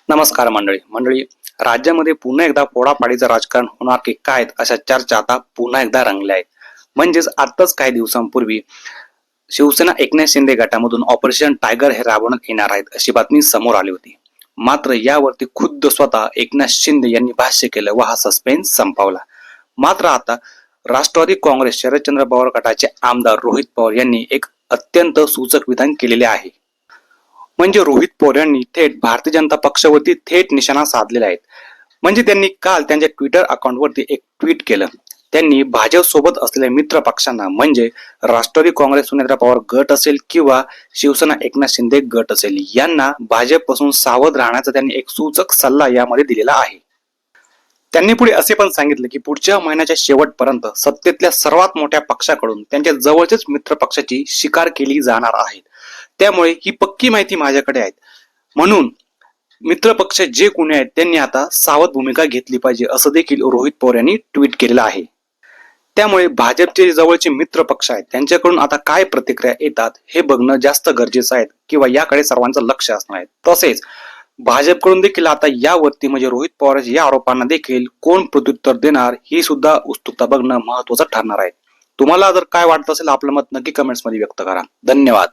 नमस्कार मंडळी राज्यामध्ये पुन्हा एकदा फोडाफाडीचं राजकारण होणार की काय अशा चर्चा आता पुन्हा एकदा रंगल्या आहेत. म्हणजेच आताच काही दिवसांपूर्वी शिवसेना एकनाथ शिंदे गटामधून ऑपरेशन टायगर हे राबवण्यात येणार आहेत अशी बातमी समोर आली होती. मात्र यावरती खुद्द स्वतः एकनाथ शिंदे यांनी भाष्य केलं व हा सस्पेन्स संपवला. मात्र आता राष्ट्रवादी काँग्रेस शरदचंद्र पवार गटाचे आमदार रोहित पवार यांनी एक अत्यंत सूचक विधान केलेले आहे. म्हणजे रोहित पवार यांनी थेट भारतीय जनता पक्षावरती थेट निशाणा साधलेला आहे. म्हणजे त्यांनी काल त्यांच्या ट्विटर अकाउंटवरती एक ट्विट केलं. त्यांनी भाजप सोबत असलेल्या मित्र पक्षांना म्हणजे राष्ट्रवादी काँग्रेस सुनेत्रा पवार गट असेल किंवा शिवसेना एकनाथ शिंदे गट असेल यांना भाजपपासून सावध राहण्याचा त्यांनी एक सूचक सल्ला यामध्ये दिलेला आहे. त्यांनी पुढे असे पण सांगितले की पुढच्या महिन्याच्या शेवटपर्यंत सत्तेतल्या सर्वात मोठ्या पक्षाकडून त्यांच्या जवळच्याच मित्र पक्षाची शिकार केली जाणार आहे. त्यामुळे ही पक्की माहिती माझ्याकडे आहे. म्हणून मित्र पक्ष जे कोणी आहेत त्यांनी आता सावध भूमिका घेतली पाहिजे असं देखील रोहित पवार यांनी ट्विट केलेलं आहे. त्यामुळे भाजपचे जवळचे मित्र पक्ष आहेत त्यांच्याकडून आता काय प्रतिक्रिया येतात हे बघणं जास्त गरजेचं आहे किंवा याकडे सर्वांचं लक्ष असणार आहे. तसेच भाजपकडून देखील आता यावरती म्हणजे रोहित पवार या आरोपांना देखील कोण प्रत्युत्तर देणार ही सुद्धा उत्सुकता बघणं महत्वाचं ठरणार आहे. तुम्हाला जर काय वाटत असेल आपलं मत नक्की कमेंट्स मध्ये व्यक्त करा. धन्यवाद.